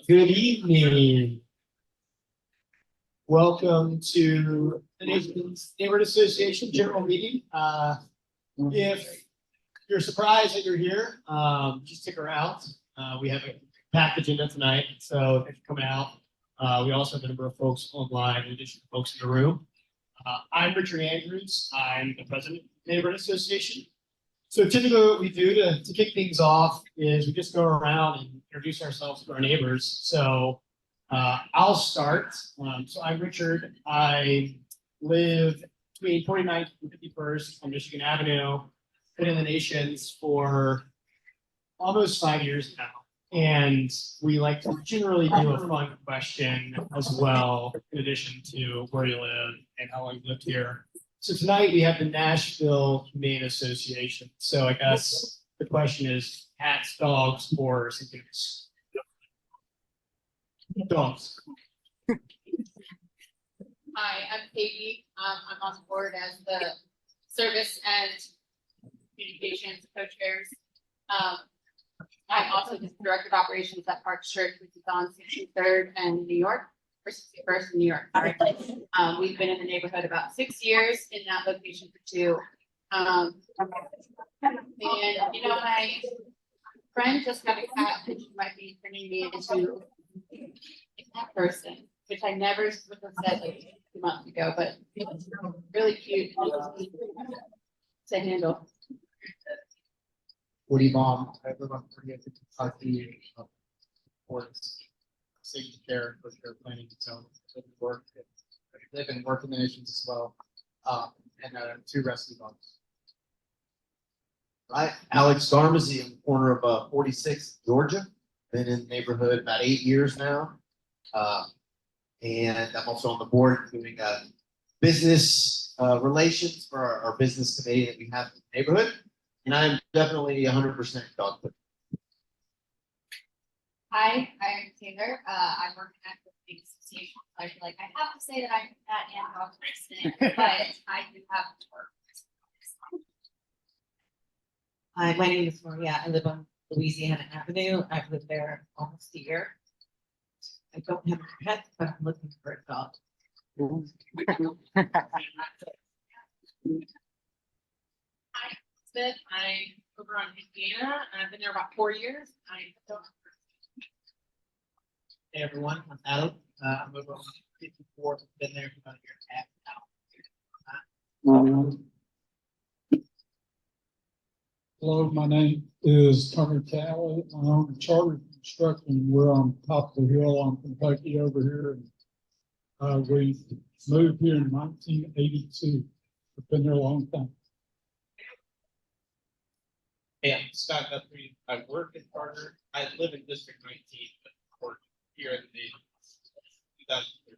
Good evening. Welcome to the Neighborhood Association General Meeting. If you're surprised that you're here, just stick around. We have a packed agenda tonight, so if you're coming out, we also have a number of folks online in addition to folks in the room. I'm Richard Andrews. I'm the president of the Neighborhood Association. So typically what we do to kick things off is we just go around and introduce ourselves to our neighbors. So I'll start. So I'm Richard. I live between 49th and 51st on Michigan Avenue. Been in the Nations for almost 5 years now. And we like to generally do a fun question as well, in addition to where you live and how long you lived here. So tonight we have the Nashville Humane Association. So I guess the question is cats, dogs, or something else? Dogs. Hi, I'm Katie. I'm on the board as the service and communications co-chairs. I'm also the director of operations at Parks Church, which is on 63rd and New York, or 61st in New York. Sorry. We've been in the neighborhood about 6 years, in that location for 2. And you know, my friend just got a cat, and she might be turning me into a cat person, which I never would have said like 2 months ago, but it's really cute to handle. Woody Mom, I live on 30th Kentucky, supports safety care, for care planning, so work. Live and work in the Nations as well, and 2 rescue dogs. Hi, Alex Darmazy on the corner of 46th, Georgia. Been in the neighborhood about 8 years now. And I'm also on the board doing business relations for our business committee that we have in the neighborhood. And I'm definitely 100% dog food. Hi, I'm Taylor. I work at the association. I feel like I have to say that I'm a cat and dog person, but I do have to work. Hi, my name is Maria. I live on Louisiana Avenue. I've lived there almost a year. I don't have a pet, but I'm looking for a dog. Hi, Sid. I'm over on Indiana. I've been there about 4 years. I don't. Hey everyone, I'm Adam. I'm over on 54th. Been there for about a year and a half now. Hello, my name is Tony Talley. I'm on Charter Construction. We're on top of the hill on Kentucky over here. We moved here in 1982. I've been there a long time. Hey, I'm Scott Guthrie. I work in Charter. I live in District 19, but work here in the 2003.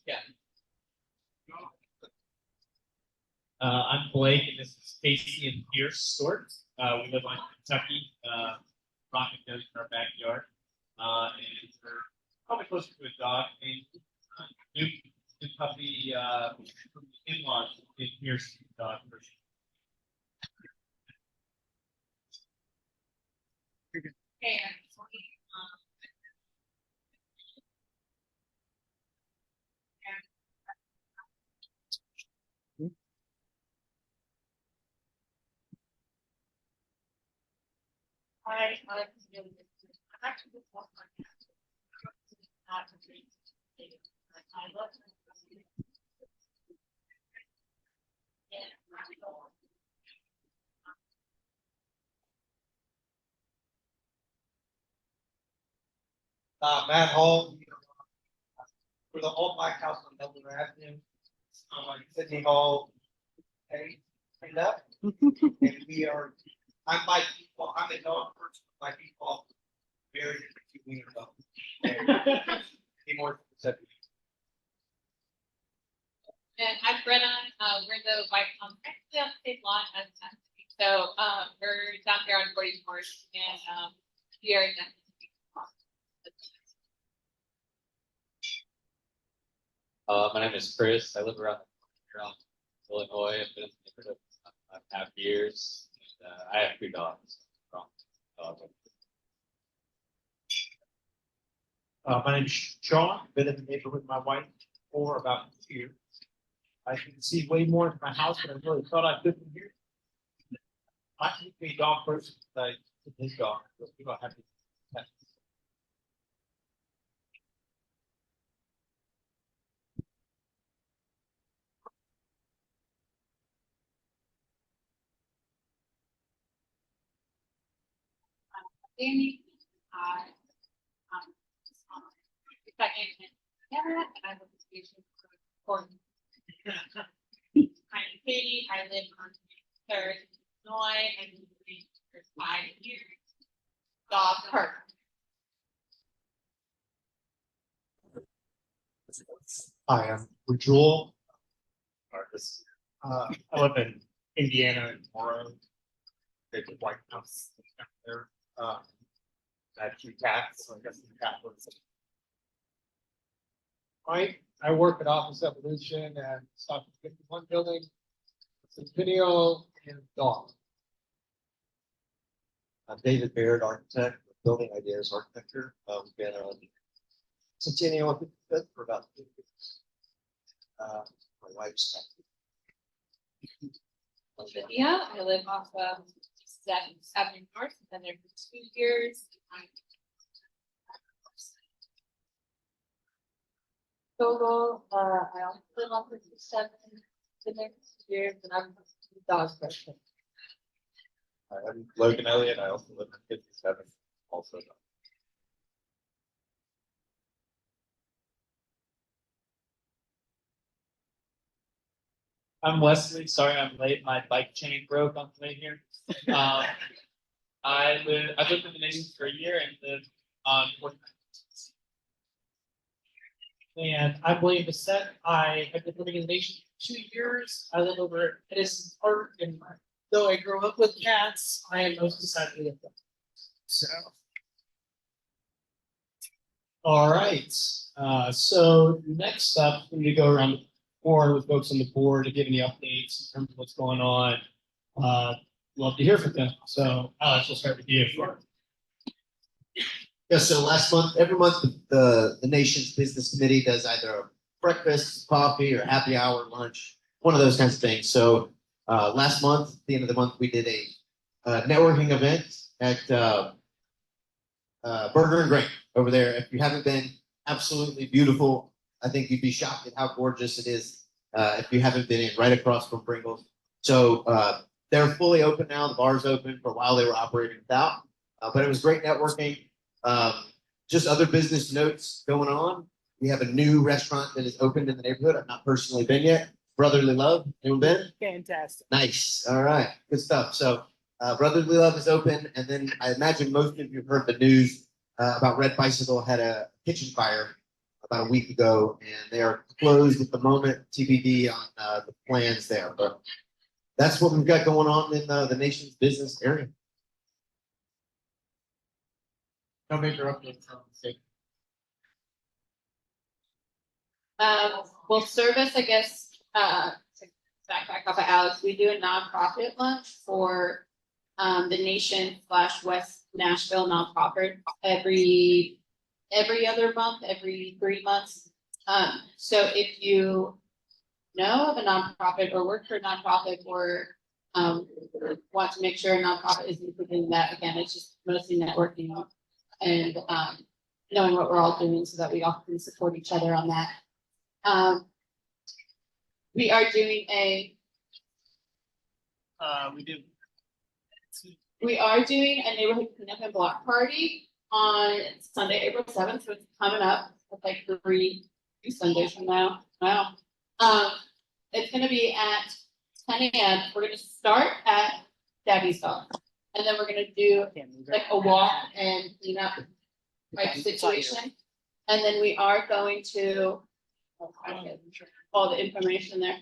Yeah. I'm Blake, and this is Casey and Pierce Stewart. We live on Kentucky. Rocket goes in our backyard. And we're probably closer to a dog. And new puppy from the in-laws in Pierce dog version. Hey, I actually just lost my cat. I love Matt Hall, for the old Black House on Dublin Avenue, like City Hall, cleaned up. And we are, I'm by default, I'm a dog person by default, very wiener dog. Be more specific. And I'm Brenna. We're the White House, actually on the same lot as that. So we're down here on 44th, and we are definitely. My name is Chris. I live around here in Illinois. I've been in the neighborhood for 5.5 years. I have 3 dogs. My name is Sean, been in the neighborhood with my wife for about 2 years. I can see way more into my house than I really thought I could from here. I keep a dog person, like his dog, but we don't have any pets. Danny, second, Canada, and I live in for. I'm Katie, I live on third Illinois, and been for 5 years. Dog park. Hi, I'm Rajul. I live in Indiana and Morrow. There's a White House down there. I have 2 cats, so I guess the cat was. I work at Office Evolution and Stock 51 building. It's video and dog. I'm David Baird, architect, building ideas architecture. We've been on Centennial for about 2 years. My wife's. Yeah, I live off of 7th Avenue North, been there for 2 years. Total, I also live on 57, been there for 2 years, and I'm a dog person. I'm Logan Elliott. I also live in 57, also. I'm Wesley. Sorry I'm late. My bike chain broke on the way here. I've lived in the nation for a year and live on 49. And I'm William Bissett. I have been living in the nation for 2 years. I live over at Edison Park, and though I grew up with cats, I am most decidedly a dog. So. All right, so next up, we need to go around the board with folks on the board to give any updates in terms of what's going on. Love to hear from them. So Alex, we'll start with you. Yeah, so last month, every month, the nation's business committee does either a breakfast, coffee, or happy hour, lunch, one of those kinds of things. So last month, at the end of the month, we did a networking event at Burger and Grain over there. If you haven't been, absolutely beautiful. I think you'd be shocked at how gorgeous it is if you haven't been in, right across from Pringles. So they're fully open now. The bar's open. For a while, they were operating without, but it was great networking. Just other business notes going on. We have a new restaurant that is opened in the neighborhood. I've not personally been yet. Brotherly Love. Anyone been? Fantastic. Nice. All right. Good stuff. So Brotherly Love is open. And then I imagine most of you have heard the news about Red Bicycle had a kitchen fire about a week ago, and they are closed at the moment. TBD on the plans there. But that's what we've got going on in the nation's business area. No major updates from the state. Well, service, I guess, to back off of Alex, we do a nonprofit lunch for the nation / West Nashville nonprofit every other month, every 3 months. So if you know of a nonprofit or work for a nonprofit or want to make sure a nonprofit is included in that, again, it's just mostly networking and knowing what we're all doing so that we all can support each other on that. We are doing a neighborhood cleanup and block party on Sunday, April 7th. So it's coming up. It's like 3 Sundays from now. Wow. It's going to be at 10 a.m. We're going to start at Gabby's dog, and then we're going to do like a walk and clean up type situation. And then we are going to all the information there.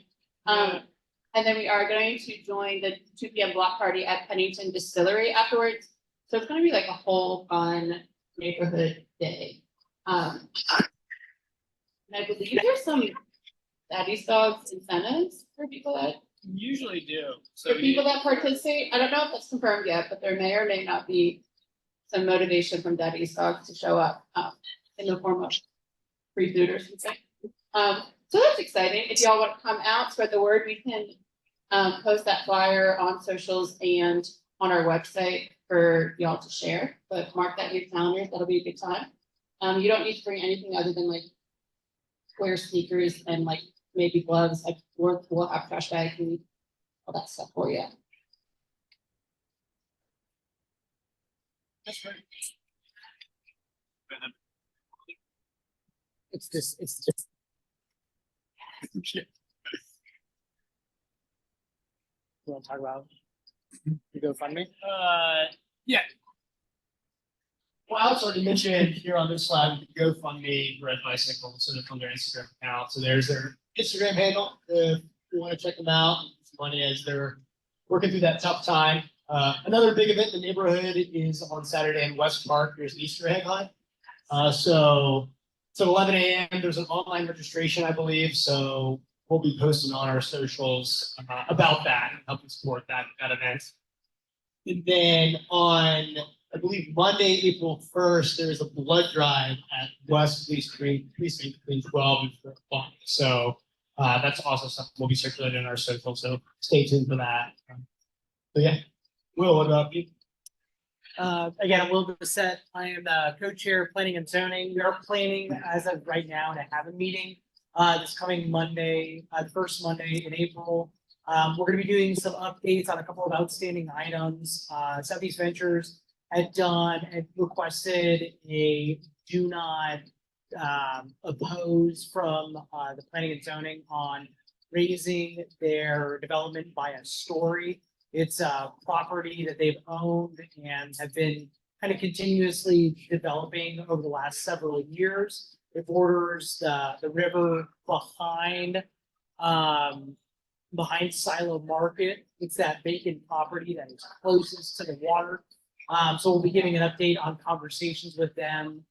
And then we are going to join the 2 p.m. block party at Pennington Distillery afterwards. So it's going to be like a whole fun neighborhood day. And I believe there's some Daddy's Dogs incentives for people that Usually do. For people that participate, I don't know if that's confirmed yet, but there may or may not be some motivation from Dead East Dogs to show up, in the form of free food or something. So that's exciting. If y'all want to come out, spread the word, we can, post that flyer on socials and on our website for y'all to share, but mark that in your calendars. That'll be a good time. You don't need to bring anything other than like wear sneakers and like maybe gloves, like we'll have trash bags and all that stuff for you. It's just. You want to talk about the GoFundMe? Yeah. Well, Alex already mentioned here on this slide, GoFundMe Red Bicycle, so they're from their Instagram account. So there's their Instagram handle. If you want to check them out, it's money as they're working through that tough time. Another big event in the neighborhood is on Saturday in West Park. There's an Easter egg hunt. So 11 a.m. There's an online registration, I believe. So we'll be posting on our socials about that and helping support that event. And then on, I believe, Monday, April 1st, there's a blood drive at West Police Precinct between 12 and 4 o'clock. So that's also something we'll be circulating in our social. So stay tuned for that. So yeah, Will, what about you? Again, I'm Will Bissett. I am the co-chair of Planning and Zoning. We are planning as of right now to have a meeting this coming Monday, the first Monday in April. We're going to be doing some updates on a couple of outstanding items. Southeast Ventures had done and requested a do not oppose from the Planning and Zoning on raising their development by a story. It's a property that they've owned and have been kind of continuously developing over the last several years. It borders the river behind Silo Market. It's that vacant property that is closest to the water. So we'll be giving an update on conversations with them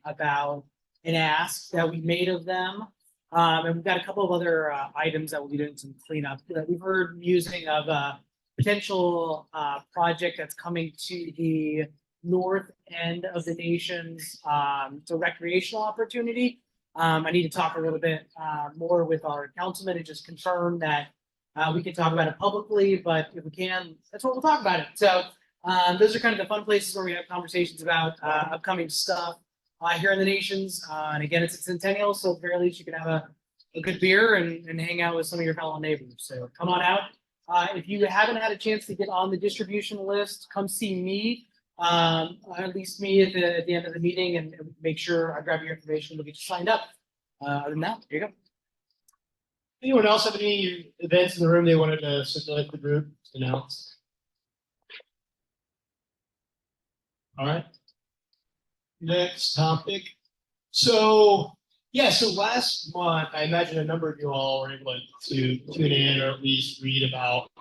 about an ask that we made of them. And we've got a couple of other items that we'll be doing some cleanup. We've heard musing of a potential project that's coming to the north end of the nation's it's a recreational opportunity. I need to talk a little bit more with our councilman and just confirm that we can talk about it publicly, but if we can, that's what we'll talk about it. So those are kind of the fun places where we have conversations about upcoming stuff here in the nations. And again, it's a centennial, so at the very least you can have a good beer and hang out with some of your fellow neighbors. So come on out. If you haven't had a chance to get on the distribution list, come see me, at least me at the end of the meeting, and make sure I grab your information. We'll get you signed up. Other than that, here you go. Anyone else have any events in the room they wanted to circulate the group to announce? All right. Next topic. So last month, I imagine a number of you all were able to tune in or at least read about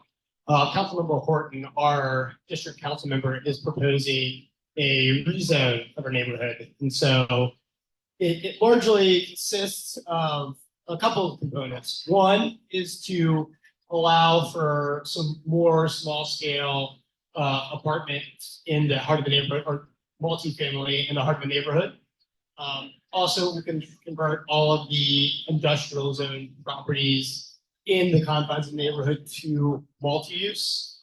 Councilmember Horton, our district council member, is proposing a rezone of our neighborhood. And so it largely consists of a couple of components. One is to allow for some more small scale apartments in the heart of the neighborhood, or multifamily in the heart of the neighborhood. Also, we can convert all of the industrial zone properties in the confines of the neighborhood to multi-use.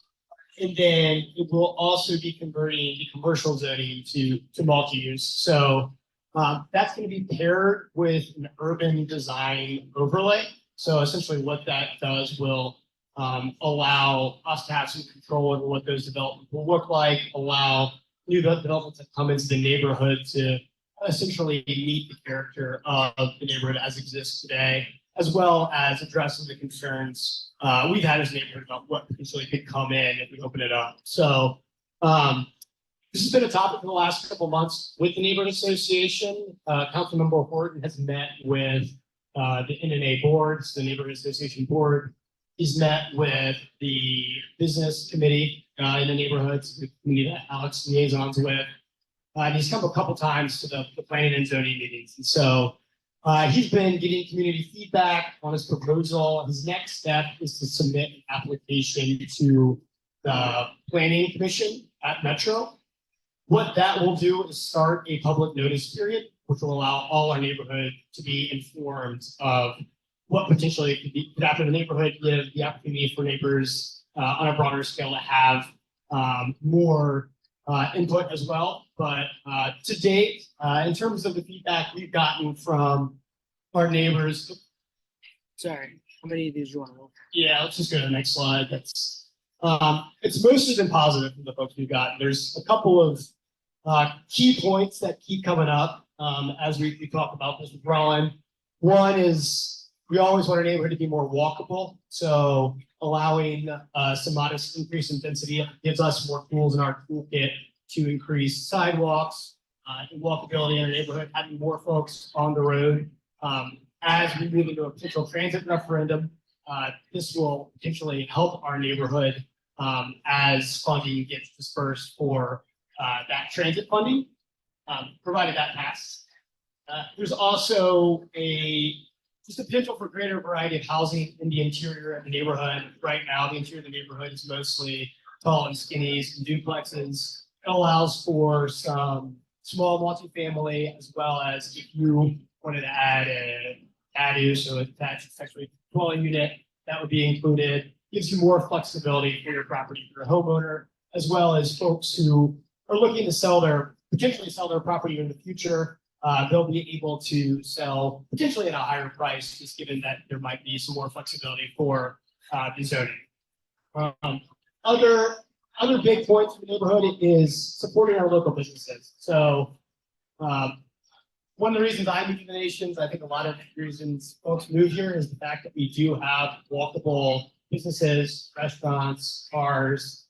And then it will also be converting the commercial zoning to multi-use. So that's going to be paired with an urban design overlay. So essentially what that does will allow us to have some control over what those developments will look like, allow new developments that come into the neighborhood to essentially meet the character of the neighborhood as exists today, as well as addressing the concerns we've had as a neighborhood about what potentially could come in if we open it up. So this has been a topic for the last couple of months with the neighborhood association. Councilmember Horton has met with the NNA boards, the neighborhood association board. He's met with the business committee in the neighborhoods, the committee that Alex liaisons with. And he's come a couple times to the planning and zoning meetings. And so He's been getting community feedback on his proposal. His next step is to submit an application to the planning commission at Metro. What that will do is start a public notice period, which will allow all our neighborhood to be informed of what potentially could happen in the neighborhood, give the opportunity for neighbors on a broader scale to have more input as well. But to date, in terms of the feedback we've gotten from our neighbors, Sorry, how many of these do you want to? yeah, let's just go to the next slide. That's it's mostly been positive from the folks we've got. There's a couple of key points that keep coming up as we talk about this with Roland. One is we always want our neighborhood to be more walkable, so allowing some modest increase in density gives us more tools in our toolkit to increase sidewalks and walkability in our neighborhood, having more folks on the road. As we move into a potential transit referendum, this will potentially help our neighborhood as funding gets dispersed for that transit funding, provided that passes. There's also just a potential for greater variety of housing in the interior of the neighborhood. Right now, the interior of the neighborhood is mostly tall and skinnies and duplexes. It allows for some small multifamily, as well as if you wanted to add a ADU, so attached accessory dwelling unit, that would be included. Gives you more flexibility for your property, for a homeowner, as well as folks who are looking to potentially sell their property in the future. They'll be able to sell potentially at a higher price, just given that there might be some more flexibility for the zoning. Other big points for the neighborhood is supporting our local businesses. So one of the reasons I moved to the nations, I think a lot of reasons folks move here is the fact that we do have walkable businesses, restaurants, cars,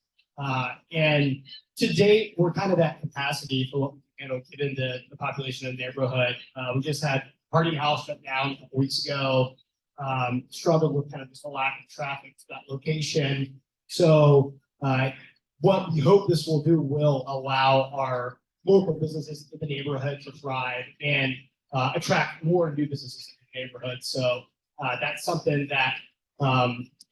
and to date, we're kind of at capacity for what we can handle given the population of the neighborhood. We just had Party House shut down a couple weeks ago, struggled with kind of just a lack of traffic to that location. So what we hope this will do will allow our local businesses in the neighborhood to thrive and attract more new businesses in the neighborhood. So that's something that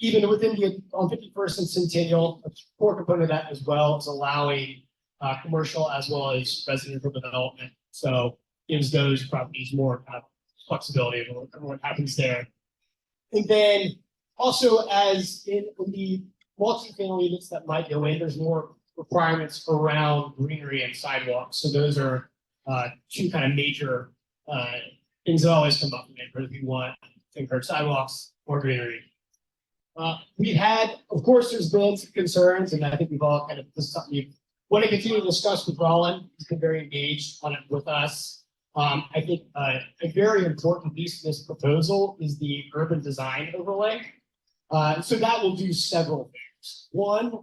even within on 51st and Centennial, a core component of that as well is allowing commercial as well as residential development. So gives those properties more kind of flexibility of what happens there. And then also as in the multifamily units that might go in, there's more requirements around greenery and sidewalks. So those are two kind of major things that always come up in the neighborhood. We want to encourage sidewalks or greenery. We had, of course, there's been some concerns, and I think we've all kind of, this is something you want to continue to discuss with Roland. He's been very engaged on it with us. I think a very important piece of this proposal is the urban design overlay. So that will do several things. One,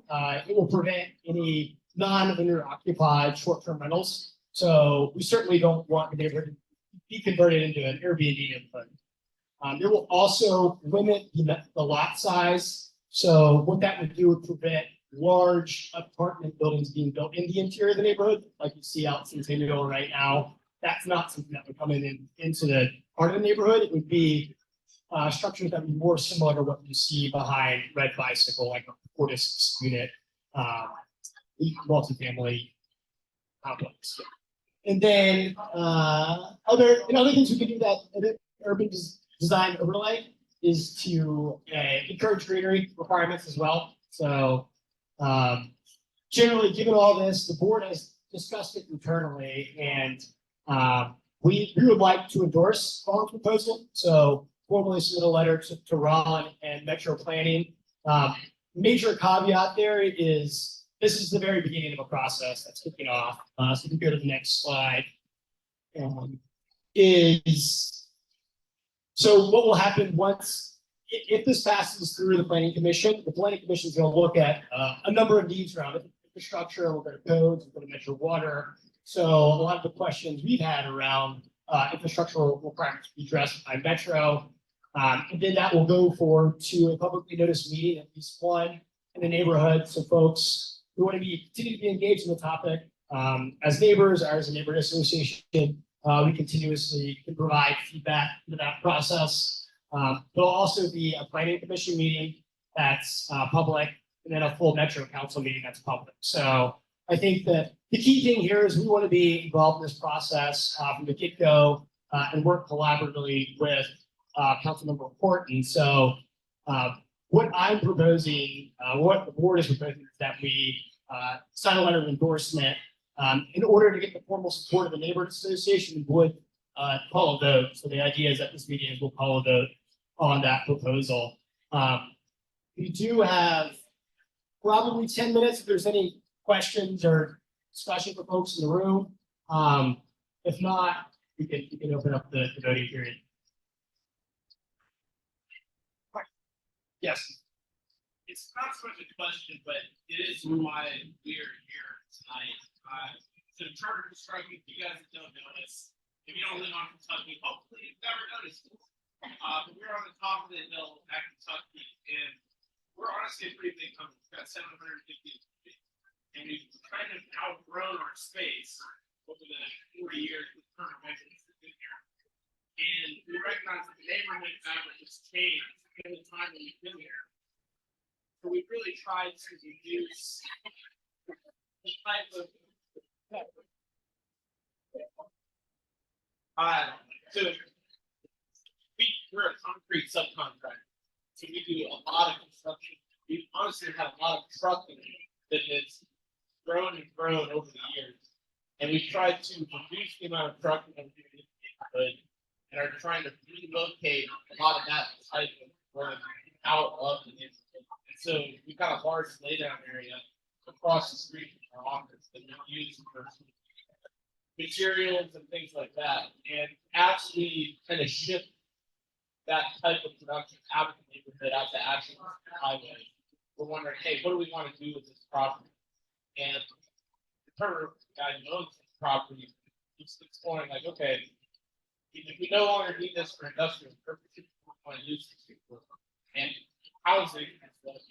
it will prevent any non-owner occupied short-term rentals. So we certainly don't want the neighborhood to be converted into an Airbnb neighborhood. It will also limit the lot size. So what that would do would prevent large apartment buildings being built in the interior of the neighborhood, like you see out in Centennial right now. That's not something that would come into the part of the neighborhood. It would be structures that would be more similar to what you see behind Red Bicycle, like a 4 to 6 unit multifamily complex. And then other things we can do that urban design overlay is to encourage greenery requirements as well. So generally, given all this, the board has discussed it internally, and we would like to endorse Roland's proposal. So formally submit a letter to Roland and Metro Planning. Major caveat there is this is the very beginning of a process that's kicking off. So we can go to the next slide. So what will happen once, if this passes through the planning commission is going to look at a number of needs around it. Infrastructure, we'll go to codes, we'll go to Metro Water. So a lot of the questions we've had around infrastructural requirements be addressed by Metro. And then that will go forward to a publicly noticed meeting, at least one in the neighborhood. So folks who want to continue to be engaged in the topic as neighbors or as a neighborhood association We continuously can provide feedback to that process. There'll also be a planning commission meeting that's public, and then a full metro council meeting that's public. So I think that the key thing here is we want to be involved in this process from the get-go and work collaboratively with Councilmember Horton. So what I'm proposing, what the board is proposing is that we sign a letter of endorsement. In order to get the formal support of the neighborhood association, we would call a vote. So the idea is that this meeting will call a vote on that proposal. We do have probably 10 minutes if there's any questions or discussion for folks in the room. If not, we can open up the voting period. Yes. It's not so much a question, but it is why we are here tonight. So charter construction, if you guys don't know this, if you don't live on Kentucky, hopefully you've never noticed this. But we're on the top of the hill at Kentucky, and we're honestly a pretty big company. We've got 750 feet, and we've kind of outgrown our space over the 40 years with current measures in here. And we recognize that the neighborhood fabric has changed in the time that we've been here. So we've really tried to reduce the type of so we're a concrete subcontractor. So we do a lot of construction. We honestly have a lot of trucking that has grown and grown over the years. And we've tried to reduce the amount of trucking that we do in the neighborhood and are trying to relocate a lot of that type of work out of the neighborhood. And so we've got a large laydown area across the street from our office that we use for materials and things like that. And as we kind of shift that type of production out of the neighborhood, out to actually the highway, we're wondering, hey, what do we want to do with this property? And the Turner guy who owns this property, he's exploring like, okay, if we no longer need this for industrial purposes, we want to use this for and housing is what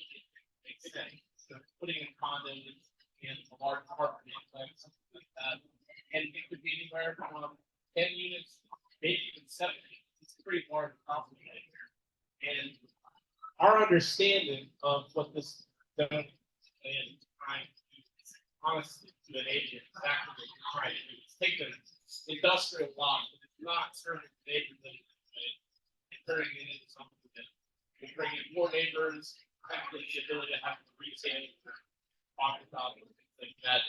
makes sense. So putting in condos and a large apartment complex, something like that. And it could be anywhere from 10 units, maybe even 70. It's pretty large property here. And our understanding of what this zone and trying to do is honestly to enable exactly what you're trying to do. Is take an industrial lot that is not serving the neighborhood and turning it into something that will bring in more neighbors, the ability to have retail, pocket shop, and things like that.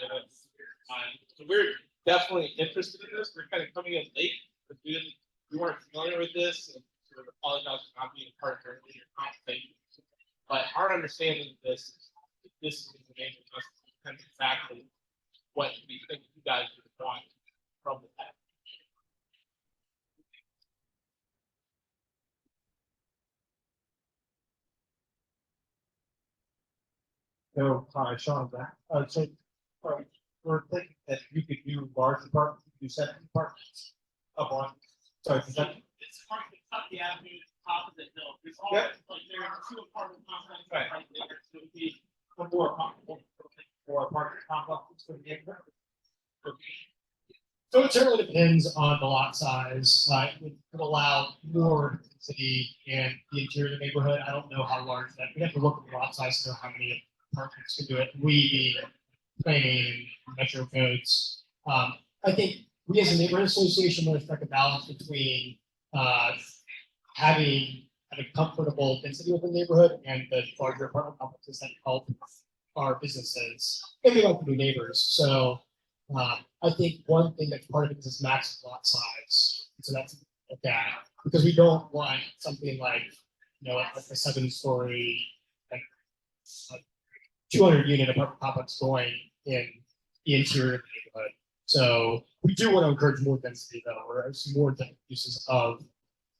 So we're definitely interested in this. We're kind of coming in late, but we weren't familiar with this, and sort of apologize for not being a partner in your conversation. But our understanding of this is that this is enabling us to kind of exactly what we think you guys would want from the past. So, Sean, we're thinking that you could do large apartments, you could do 7 apartments up on, sorry, It's part of the avenue, top of the hill. There's all Yep. like there are 2 apartment complexes Right. right there. So it'd be more apartment complexes for the neighborhood. So it certainly depends on the lot size. It would allow more density in the interior of the neighborhood. I don't know how large that, we have to look at the lot size to know how many apartments can do it. We being planning and metro codes. I think we as a neighborhood association want to strike a balance between having a comfortable density within the neighborhood and the larger apartment complexes that help our businesses and we like to be neighbors. So I think one thing that's part of it is this max lot size. So that's that because we don't want something like like a 7-story, like 200 unit apartment complex going in the interior of the neighborhood. So we do want to encourage more density though, or more uses of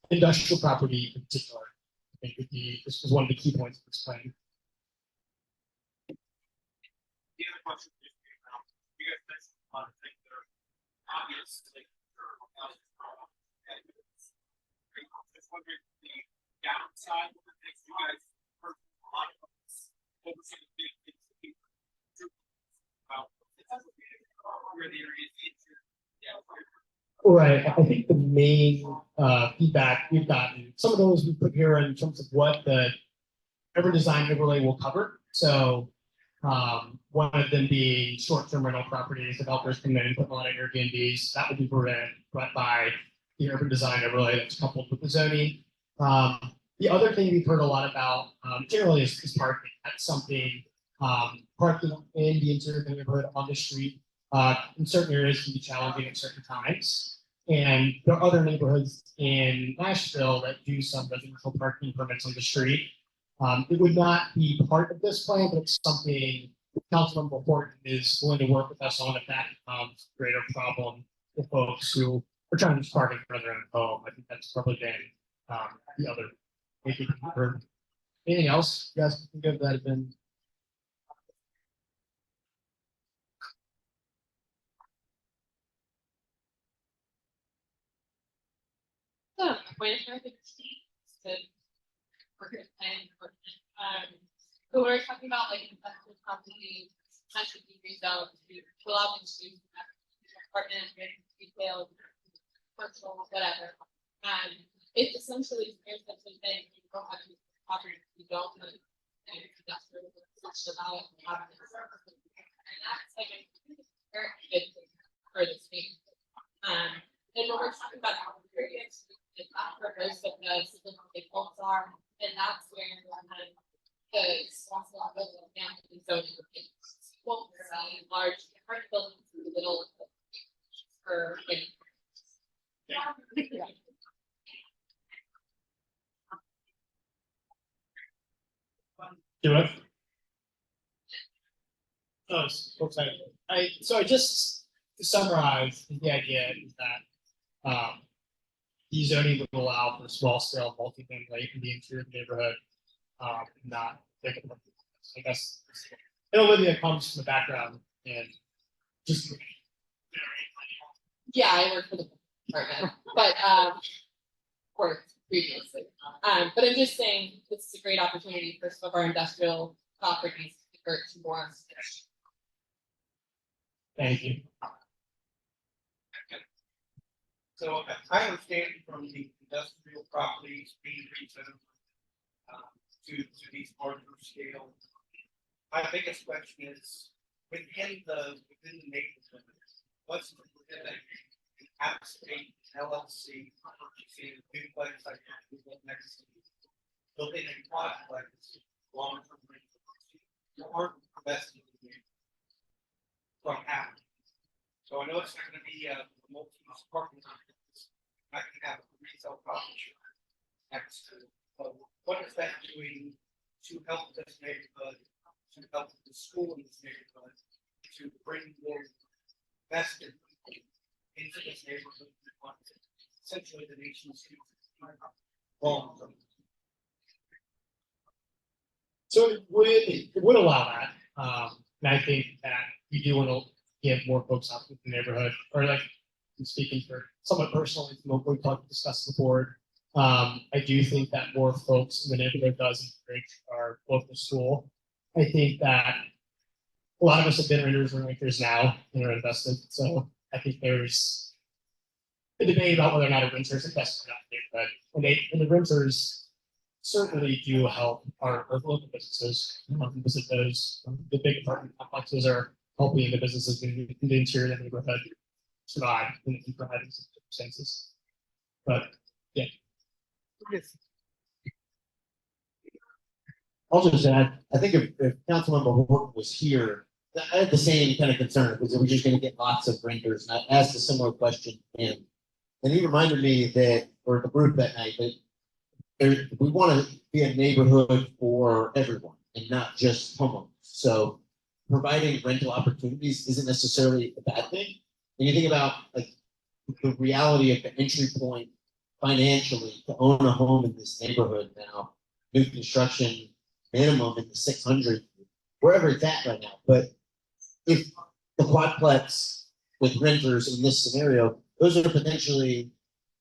industrial property in particular. I think would be this was one of the key points of this plan. the other question. You guys mentioned a lot of things that are obvious. Like, just wondering the downside of the things you guys heard from a lot of us. What were some of the big things that you about where the area is? Right, I think the main feedback we've gotten, some of those we put here in terms of what the every design overlay will cover. So one of them being short-term rental properties, developers come in and put a lot of Airbnbs, that would be prevented by the urban design overlay that's coupled with the zoning. The other thing we've heard a lot about generally is parking. That's something parking in the interior of the neighborhood on the street in certain areas can be challenging at certain times. And there are other neighborhoods in Nashville that do some residential parking permits on the street. It would not be part of this plan, but it's something Councilmember Horton is willing to work with us on if that becomes a greater problem for folks who are trying to just park in front of their own home. I think that's probably been the other maybe heard. Anything else you guys can think of that have been? So, point of clarification, so we're good planning for, so we're talking about like investment property, potentially be rezoned to allow them to apartment, retail, commercial, whatever. It's essentially there's such a thing, you don't have to property, you don't have industrial, such about it. And that's like a very good thing for the state. And when we're talking about our periods, it's not where most of the significant goals are, and that's where the responsible family zoning won't see large different buildings in the middle of the for Do it. Oh, folks, so I just to summarize, the idea is that the zoning would allow for small scale multifamily in the interior of the neighborhood, not big. I guess Olivia comes from the background and just yeah, I work for the department, but worked previously. But I'm just saying this is a great opportunity for some of our industrial properties to convert to more. thank you. So I understand from the industrial properties being rezoned to these larger scale. My biggest question is within the neighborhood, what's the prohibiting out-of-state LLC purchasing duplex like next to building a quadplex long-term rental? You aren't investing from happening. So I know it's not going to be a multi-use parking lot. I can have a retail coffee shop next to it. But what is that doing to help this neighborhood, to help the school in this neighborhood, to bring more investment into this neighborhood? Essentially, the nation's long term. So it would allow that. And I think that we do want to get more folks out in the neighborhood, or like I'm speaking for somewhat personally from what we talked discussed before. I do think that more folks in the neighborhood does encourage our local school. I think that a lot of us have been renters or renters now and are invested. So I think there's a debate about whether or not a renter is invested or not. And the renters certainly do help our local businesses. Visit those. The big apartment complexes are helping the businesses in the interior of the neighborhood survive in providing circumstances. But yeah. I'll just add, I think if Councilmember Horton was here, I had the same kind of concern, because we're just gonna get lots of renters, and I asked a similar question to him. And he reminded me that, or the group that night, that we wanna be a neighborhood for everyone and not just homeowners. So providing rental opportunities isn't necessarily a bad thing. When you think about like the reality of the entry point financially to own a home in this neighborhood now, new construction minimum in the 600, wherever it's at right now. But if the quadplex with renters in this scenario, those are potentially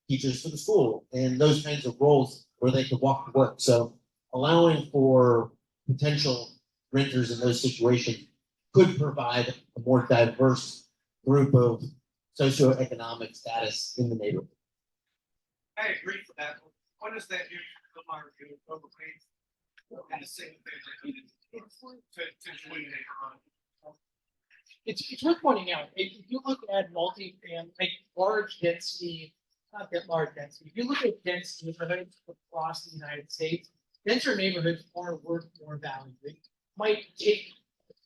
teachers for the school and those kinds of roles where they could walk to work. So allowing for potential renters in those situations could provide a more diverse group of socioeconomic status in the neighborhood. I agree with that. What does that do to the market overpaid? And the same thing to join it. It's worth pointing out, if you look at multi-family, like large density, not that large density, if you look at dense neighborhoods across the United States, denser neighborhoods are worth more value. It might take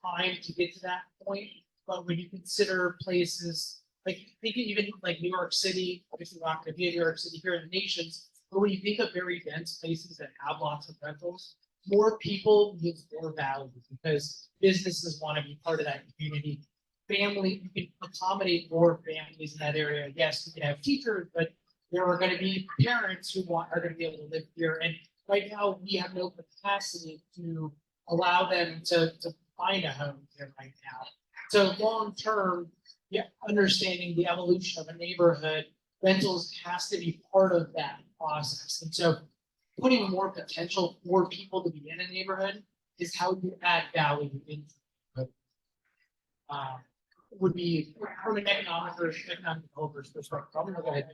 time to get to that point, but when you consider places, like, think even like New York City, obviously we're not gonna be in New York City here in the nations, but when you think of very dense places that have lots of rentals, more people means more value because businesses want to be part of that community. Family, you can accommodate more families in that area. Yes, you can have teachers, but there are going to be parents who are going to be able to live here. And right now, we have no capacity to allow them to find a home here right now. So long term, yeah, understanding the evolution of a neighborhood, rentals has to be part of that process. And so putting more potential for people to be in a neighborhood is how you add value into it. Would be from an economic developer's perspective. I'm gonna go ahead.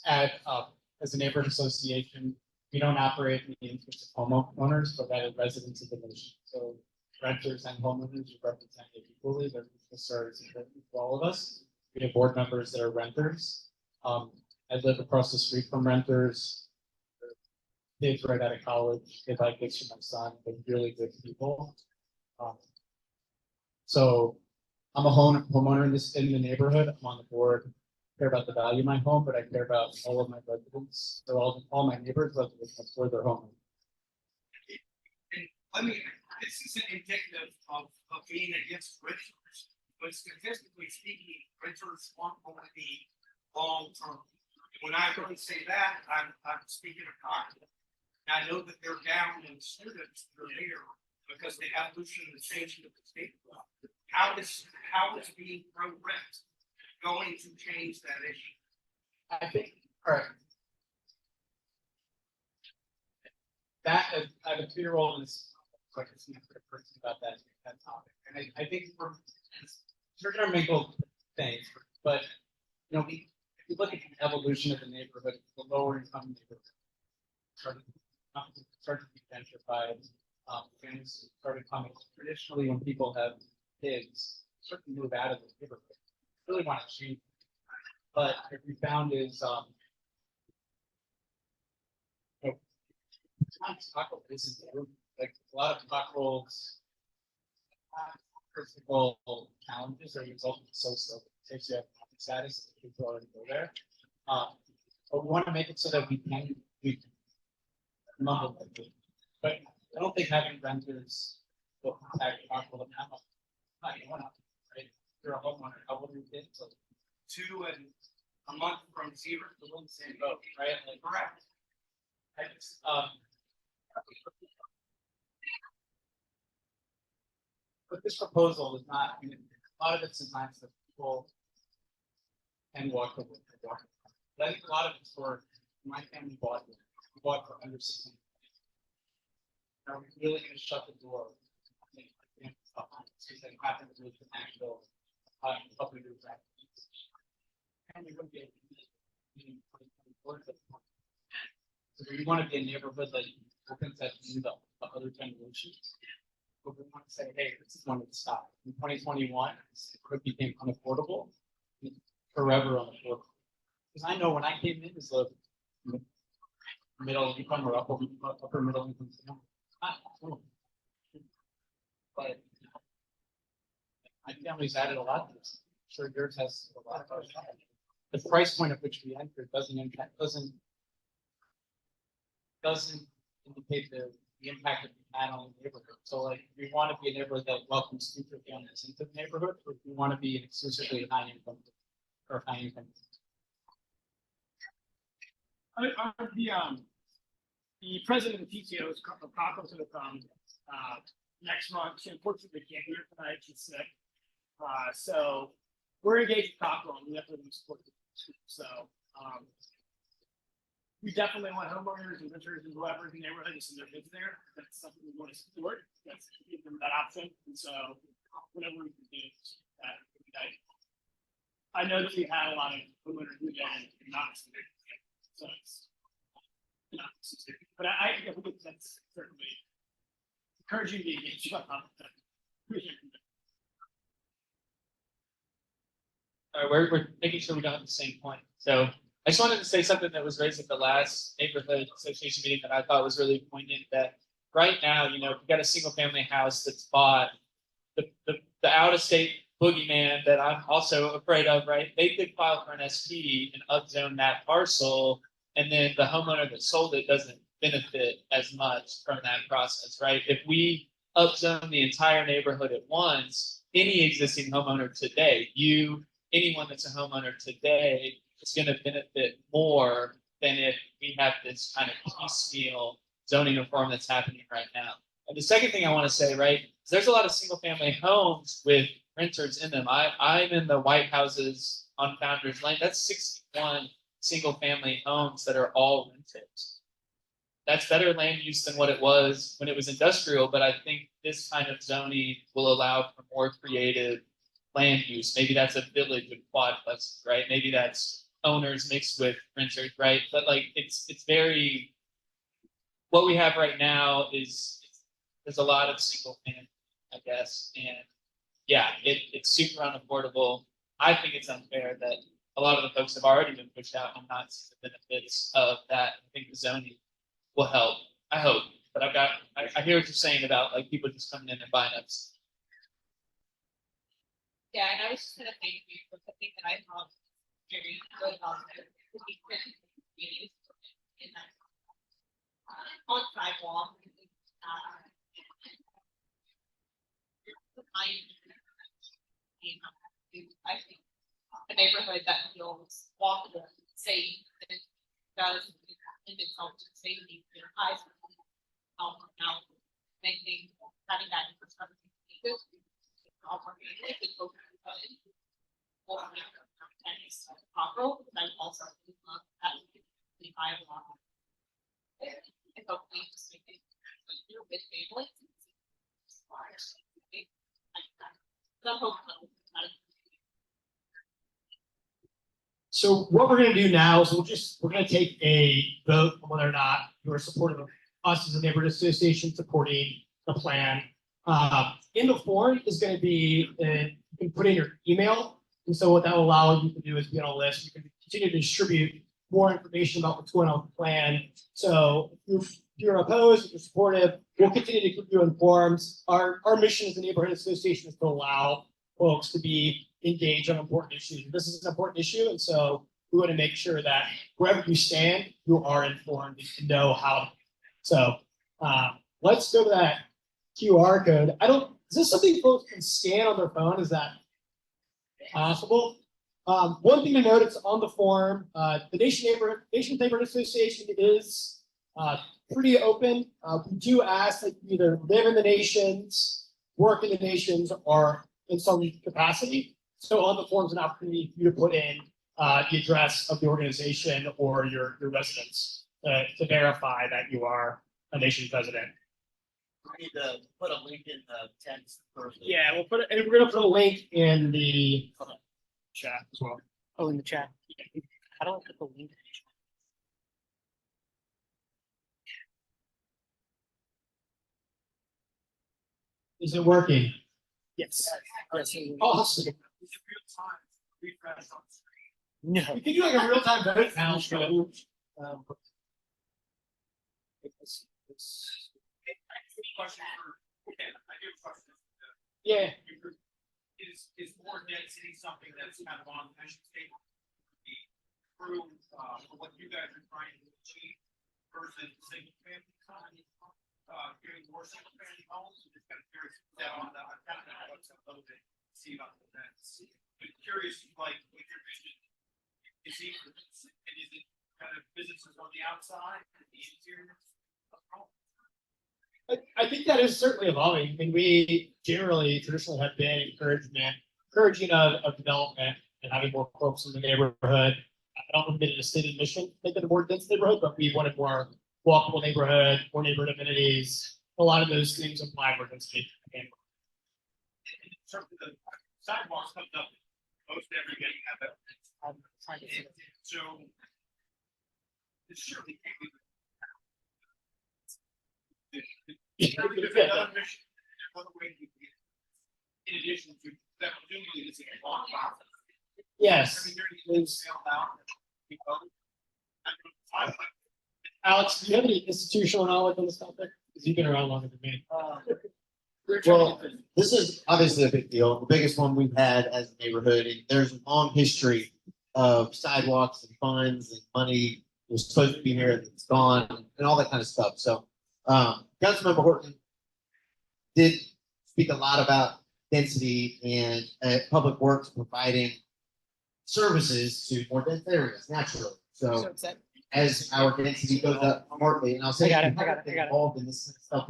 Add up, as a neighborhood association, we don't operate in the interest of homeowners, but rather residents of the nation. So renters and homeowners represent it equally. Their concern is important for all of us. We have board members that are renters. I live across the street from renters. Kids right out of college. They buy gifts for my son. They're really good people. So I'm a homeowner in the neighborhood. I'm on the board. I care about the value of my home, but I care about all of my residents. So all my neighbors residents for their home. And I mean, this isn't indicative of being against renters, but statistically speaking, renters want to be long term. When I really say that, I'm speaking of pocket. And I know that they're down in students that are here because the evolution and the changing of the state law. How is being pro rent going to change that issue? I think, all right. That I have a 2-year-old in this, so I can speak for the person about that topic. And I think we're gonna mingle things, but you know, if you look at the evolution of the neighborhood, the lower income neighborhood started to be gentrified. Families started coming. Traditionally, when people have kids, start to move out of the neighborhood. Really want to change. But what we found is taco isn't like a lot of tacos physical challenges are a result of socioeconomic status. People already go there. But we want to make it so that we can mumble it. But I don't think having renters will impact taco amount. Not going up, right? You're a homeowner. How old are your kids? So 2 and a month from 0 to 1 same boat, right? Like, correct. I just, but this proposal is not, I mean, a lot of it's designed so that people can walk away. But I think a lot of it's for my family bought it. We bought for under 600. Are we really going to shut the door? I think because that happened with the actual couple of years back. And we wouldn't be able to meet 2024. So we want to be a neighborhood that opens that to the other generations. But we want to say, hey, this is when it stopped. In 2021, it became unaffordable, forever unaffordable. Because I know when I came in as a middle income or upper middle income family, but my family's added a lot to this. I'm sure yours has a lot of those. The price point at which we entered doesn't indicate the impact of the had on the neighborhood. So like we want to be a neighborhood that welcomes future families into the neighborhood, or we want to be an exclusively high income or high income. The president of the PTO is Paco to the next month. She unfortunately can't be here tonight. She's sick. So we're engaged with Paco and we have to support the school. So we definitely want homeowners and renters and whoever in the neighborhood to send their kids there. That's something we want to support. That's give them that option. And so whatever we can do that would be nice. I know that we had a lot of homeowners who then not. So it's not specific, but I think that's certainly encouraging the engagement. All right, we're making sure we don't have the same point. So I just wanted to say something that was raised at the last neighborhood association meeting that I thought was really poignant. That right now, you know, if you got a single family house that's bought, the out of state boogeyman that I'm also afraid of, right? They could file for an SP and upzone that parcel, and then the homeowner that sold it doesn't benefit as much from that process, right? If we upzone the entire neighborhood at once, any existing homeowner today, anyone that's a homeowner today is going to benefit more than if we have this kind of piecemeal zoning reform that's happening right now. And the second thing I want to say, right, is there's a lot of single family homes with renters in them. I'm in the White Houses on Founders Lane. That's 61 single family homes that are all rented. That's better land use than what it was when it was industrial, but I think this kind of zoning will allow for more creative land use. Maybe that's a village with quadplexes, right? Maybe that's owners mixed with renters, right? But like it's very, what we have right now is there's a lot of single family, I guess, and yeah, it's super unaffordable. I think it's unfair that a lot of the folks have already been pushed out and not seen the benefits of that. I think the zoning will help. I hope, but I hear what you're saying about like people just coming in and buying up. Yeah, and I was just gonna thank you for something that I thought very good about the meetings in that on sidewalk. I think a neighborhood that feels walkable, safe, and does in itself to safety and eyes. Now, making having that infrastructure. So what we're gonna do now is we're gonna take a vote on whether or not you are supportive of us as a neighborhood association supporting the plan. In the form is gonna be, you can put in your email. And so what that will allow you to do is be on a list. You can continue to distribute more information about what's going on with the plan. So if you're opposed, if you're supportive, we'll continue to keep you informed. Our mission as a neighborhood association is to allow folks to be engaged on important issues. This is an important issue, and so we want to make sure that wherever you stand, you are informed and know how. So let's go to that QR code. Is this something folks can scan on their phone? Is that possible? One thing to note, it's on the form. The Nation Neighborhood Association is pretty open. We do ask that you either live in the nations, work in the nations, or in some capacity. So on the forms, an opportunity for you to put in the address of the organization or your residence to verify that you are a nation's resident. We need to put a link in the text first. Yeah, we'll put it, and we're gonna put a link in the chat as well. Oh, in the chat. How do I put the link? Is it working? Yes. Awesome. No. We can do like a real-time vote now. Question for, okay, I do have a question. Yeah. Is more density something that's kind of on the mission statement? Through, for what you guys are trying to achieve versus single family homes, getting more single family homes, just kind of curious that on the, I kind of know what's a little bit, see about the fence. But curious, like, with your vision, is it kind of businesses on the outside, the interior? I think that is certainly evolving. I mean, we traditionally have been encouraging of development and having more folks in the neighborhood. I don't know if it is a stated mission, make it a more dense neighborhood, but we wanted more walkable neighborhood, more neighborhood amenities. A lot of those things apply more density. In terms of the sidewalks comes up most everybody have it. I'm trying to see. So. It surely can't be. Another mission, another way to get. In addition to that, presumably it's a long process. Yes, I mean, there's. Alex, do you have any institutional knowledge on this topic? Because you've been around longer than me. Well, this is obviously a big deal. The biggest one we've had as a neighborhood, and there's a long history of sidewalks and funds and money was supposed to be here, and it's gone, and all that kind of stuff. So, Councilmember Horton did speak a lot about density and public works providing services to more dense areas naturally. So it's that. as our density goes up smartly, and I'll say, I got it, if I you got haven't it, I been got it. involved in this stuff,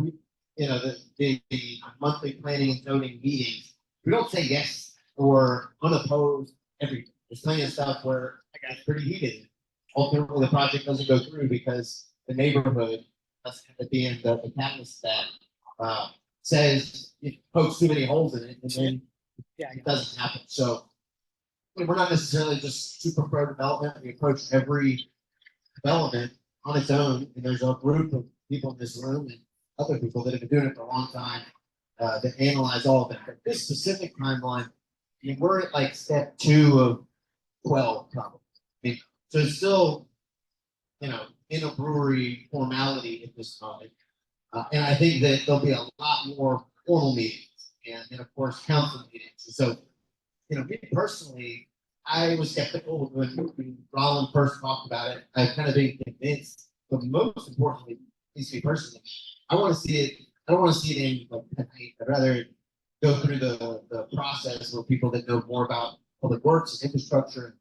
the monthly planning and zoning meetings, we don't say yes or unopposed everything. There's plenty of stuff where it's pretty heated. Ultimately, the project doesn't go through because the neighborhood, that's at the end, the catalyst that says it pokes too many holes in it, and then Yeah, it doesn't happen. So we're not necessarily just super pro development. We approach every development on its own, and there's a group of people in this room and other people that have been doing it for a long time that analyze all of it. But this specific timeline, I mean, we're at like step 2 of 12, probably. I mean, so it's still, in a brewery formality at this moment. And I think that there'll be a lot more formal meetings and of course, council meetings. So, me personally, I was skeptical when Rollin first talked about it. I've kind of been convinced, but most importantly, at least me personally, I want to see it. I don't want to see it in like a night. I'd rather go through the process where people that know more about public works, infrastructure,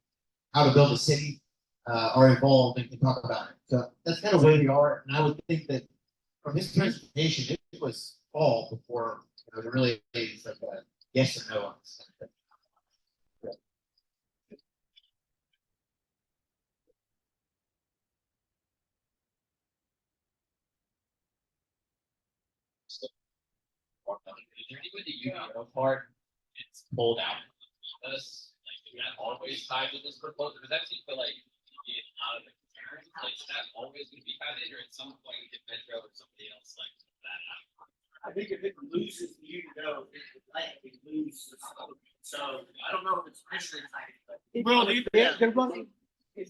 how to build a city are involved and can talk about it. So that's kind of where we are. And I would think that from his presentation, it was fall before there really is like a yes or no on this. Is there any way the UDO part it's pulled out of this? Like, is that always tied to this proposal? Because that seems to like be out of the concern. Like, is that always going to be tied in, or at some point, if Metro or somebody else like that out? I think if it loses the UDO, it would likely lose the scope. So I don't know if it's officially tied, but. Well, They're running. The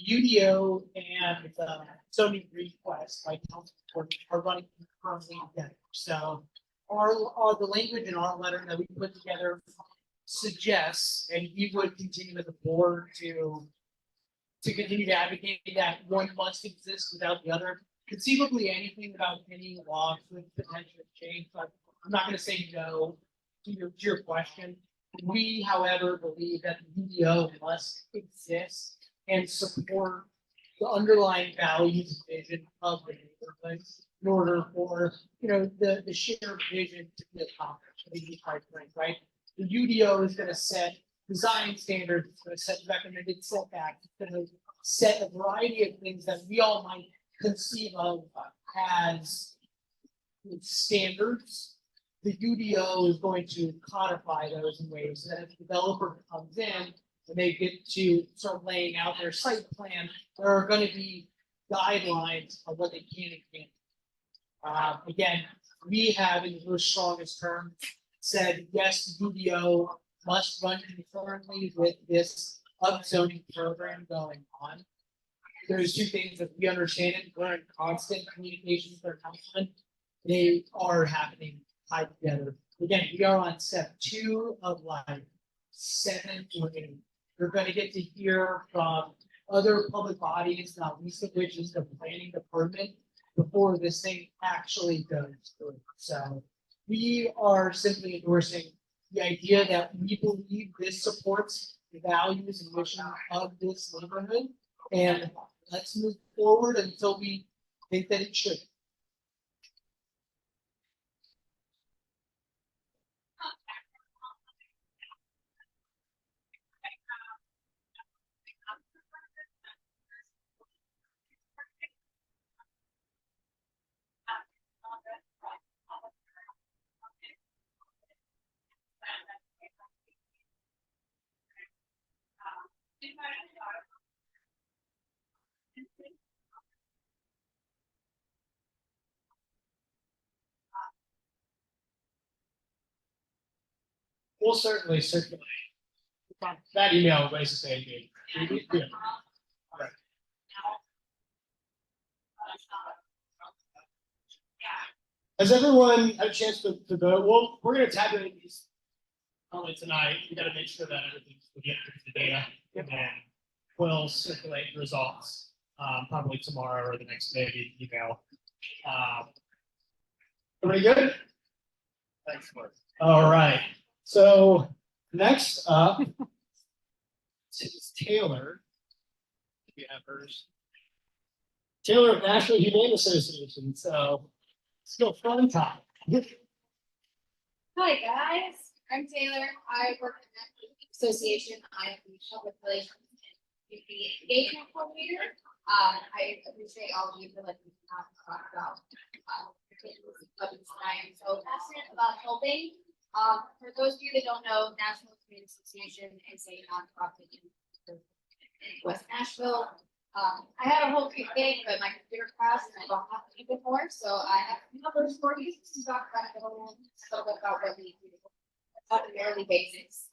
UDO and the zoning request by council court are running concurrently together. So the language in our letter that we put together suggests, and we would continue as a board to continue to advocate that one must exist without the other. Conceivably, anything about any law could potentially change, but I'm not going to say no to your question. We, however, believe that the UDO must exist and support the underlying values and vision of the neighborhood in order for the shared vision to be accomplished. I think he's right. The UDO is going to set design standards, it's going to set recommended setbacks, it's going to set a variety of things that we all might conceive of as standards. The UDO is going to codify those in ways that if the developer comes in and they get to start laying out their site plan, there are going to be guidelines of what they can and can't. Again, we have in the strongest terms said, yes, the UDO must run concurrently with this upzoning program going on. There's two things that we understand it. We're in constant communication with our councilmen. They are happening tied together. Again, we are on step 2 of like 7 or 8. We're going to get to hear from other public bodies, not least of which is the planning department, before this thing actually goes through. So we are simply endorsing the idea that we believe this supports the values and mission of this neighborhood, and let's move forward until we think that it should. we'll certainly circulate. That email basically saying, yeah. Right. Has everyone had a chance to vote? Well, we're gonna tabulate these only tonight. We gotta make sure that everything's, we get the data, and then we'll circulate the results, probably tomorrow or the next day via email. Everybody good? Thanks, Mark. All right, so next up is Taylor. We have hers. Taylor of National Humane Association, so let's go fun time. Hi, guys. I'm Taylor. I work in the association. I am the public relations and community engagement coordinator. I appreciate all of you for letting me talk about I am so passionate about helping. For those of you that don't know, National Community Association is a nonprofit in West Nashville. I had a whole thing, but my computer crashed and I don't have to keep it more. So I have numbers for you to talk about a little bit about what we do on a yearly basis.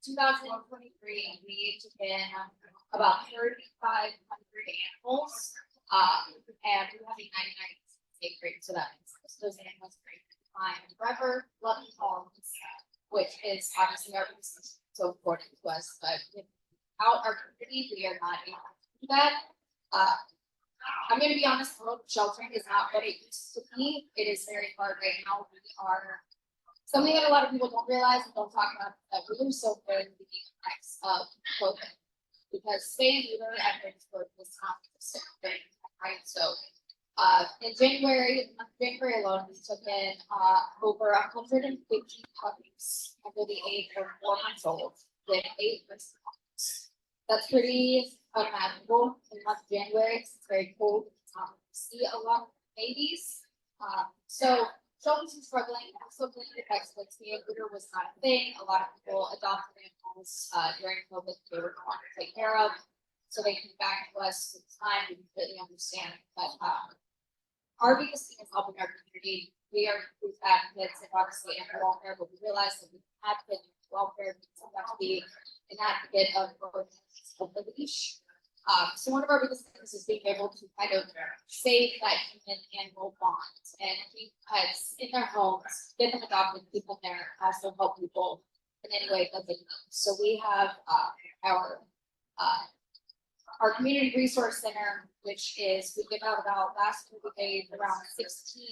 In 2023, we took in about 3,500 animals, and we have a 99 state rate. So that means those animals are fine forever, loving homes, which is obviously our business so important to us. But without our community, we are not able to do that. I'm going to be honest, sheltering is not what it used to be. It is very hard right now. We are something that a lot of people don't realize and don't talk about, that we are so good at the effects of COVID. Because staying neuter at Pittsburgh was not the same thing, right? So in January alone, we took in over 150 puppies under the age of 4 months old with 8 rescue dogs. That's pretty unimaginable in the month of January. It's very cold. We see a lot of babies. So children struggling. Also, the textbooks, the neuter was not a thing. A lot of people adopted animals during COVID. They were not to take care of. So they came back to us at the time. We completely understand. But our biggest thing is helping our community. We are food advocates and obviously animal welfare, but we realize that we advocate welfare because we have to be an advocate of the leash. So one of our biggest things is being able to kind of save that human animal bond and keep pets in their homes, get them adopted, keep them there, also help people in any way that they can. So we have our community resource center, which is we give out about last year we gave around 16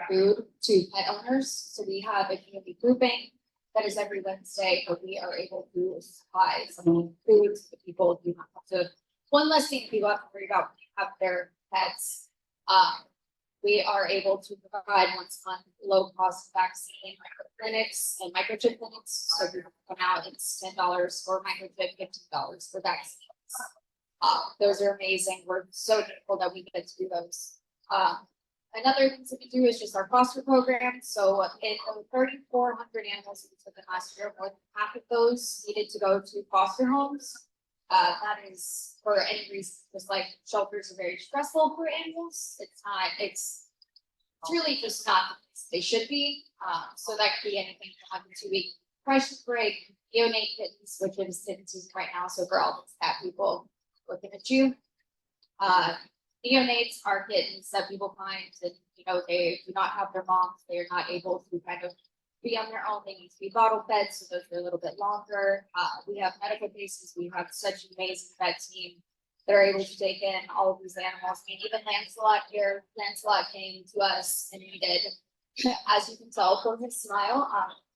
food to pet owners. So we have a community grouping that is every Wednesday, but we are able to supply some food to the people who have to. One less thing people have to worry about when they have their pets. We are able to provide once a month low-cost vaccine clinics and microchip clinics. So if you come out, it's $10 for microchip, $15 for vaccines. Those are amazing. We're so thankful that we get to do those. Another thing that we do is just our foster program. So in the 3,400 animals we took in last year, more than half of those needed to go to foster homes. That is for any reason, just like shelters are very stressful for animals. It's really just not, they should be. So that could be anything from like a 2-week precious break, neonate kittens, which is kittens season right now. So for all the cat people looking at you, neonates are kittens that people find that, you know, they do not have their moms. They are not able to kind of be on their own. They need to be bottle fed, so those are a little bit longer. We have medical cases. We have such an amazing vet team that are able to take in all of these animals. I mean, even Lancelot here, Lancelot came to us and needed, as you can tell from his smile,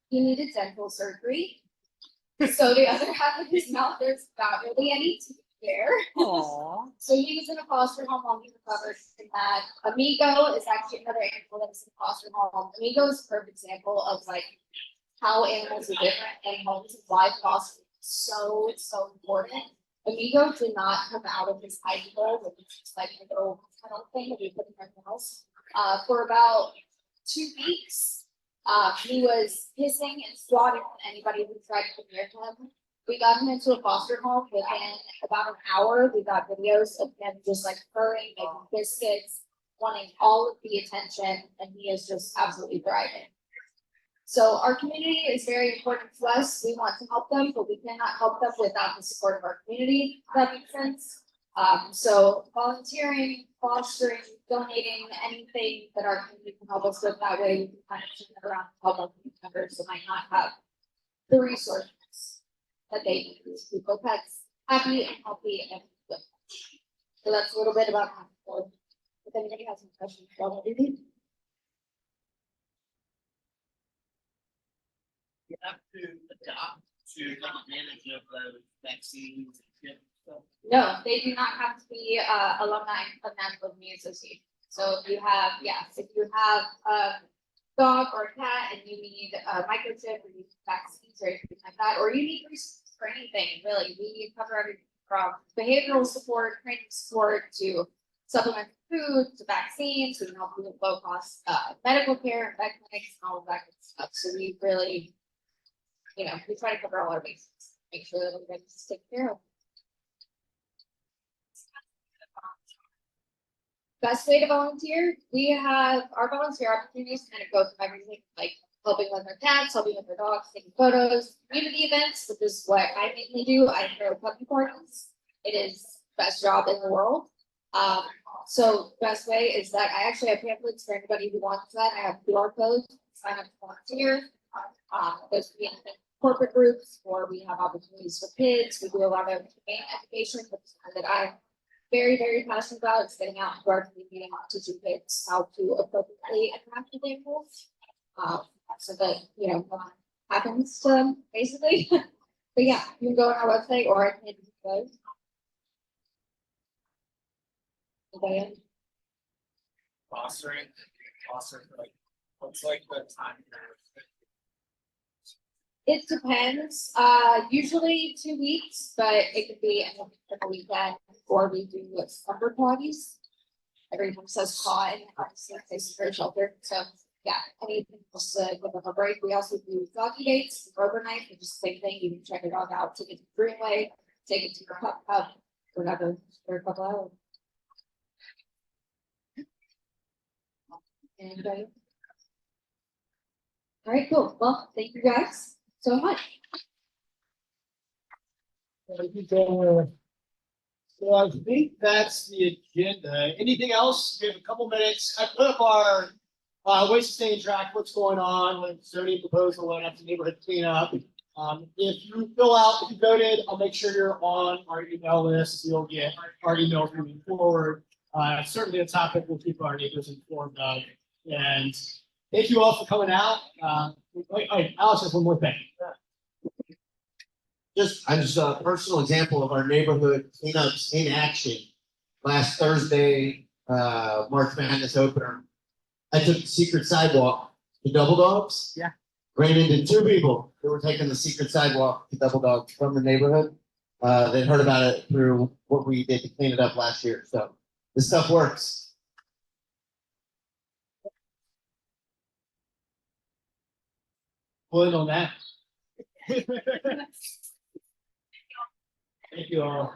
he needed dental surgery. So the other half of his mouth, there's not really any teeth there. So he was in a foster home while he recovered from that. Amigo is actually another animal that was in a foster home. Amigo is a perfect example of like how animals are different and homes and why foster is so important. Amigo did not come out of his hiding hole, which is just like a little tunnel thing that we put in our house. For about 2 weeks, he was hissing and swatting at anybody who tried to come near him. We got him into a foster home within about an hour. We got videos of him just like purring, making biscuits, wanting all of the attention, and he is just absolutely thriving. So our community is very important to us. We want to help them, but we cannot help them without the support of our community. If that makes sense. So volunteering, fostering, donating, anything that our community can help us with, that way we can kind of turn it around and help our community members that might not have the resources that they need to keep their pets happy and healthy and good. So that's a little bit about my board. If anybody has any questions about what we do. You have to adopt to take advantage of those vaccines. No, they do not have to be alumni of National Community Association. So if you have, yes, if you have a dog or a cat and you need a microchip or you need vaccines or anything like that, or you need resources for anything, really, we cover everything from behavioral support, training support to supplemental food to vaccines. We can help you with low cost medical care, vet clinics, and all of that good stuff. So we really, we try to cover all our bases, make sure that everybody's taken care of. Best way to volunteer, we have our volunteer opportunities kind of go from everything like helping with their cats, helping with their dogs, taking photos, community events, which is what I mainly do. I throw puppy parties. It is the best job in the world. So best way is that I actually have pamphlets for anybody who wants that. I have QR codes, sign up to volunteer. Those can be in corporate groups, or we have opportunities for kids. We do a lot of education, which is one that I'm very, very passionate about. It's getting out into our community and teaching kids how to appropriately interact with animals. So that, no harm happens to them, basically. But yeah, you can go on our website or I can go. Fostering, like, what's like the time? It depends, usually 2 weeks, but it could be a weekend, or we do slumber parties. Everyone says paw, and obviously it's very shelter, so yeah, anything just to give them a break. We also do doggy dates, overnight, which is the same thing. You can check your dog out, take it to the greenway, take it to your pup hub, whatever, for a couple hours. Anybody? All right, cool. Well, thank you guys so much. So I think that's the agenda. Anything else? We have a couple minutes. I put up our ways to stay in track, what's going on, with zoning proposal, going up to neighborhood cleanup. If you fill out, if you voted, I'll make sure you're on our email list. You'll get our emails moving forward. It's certainly a topic we'll keep our neighbors informed of. And thank you all for coming out. Alex has one more thing. Just a personal example of our neighborhood cleanups in action. Last Thursday, March Madness opener, I took the secret sidewalk to Double Dogs. Yeah. Ran into 2 people who were taking the secret sidewalk to Double Dogs from the neighborhood. They heard about it through what we did to clean it up last year. So this stuff works. We'll end on that. Thank you all.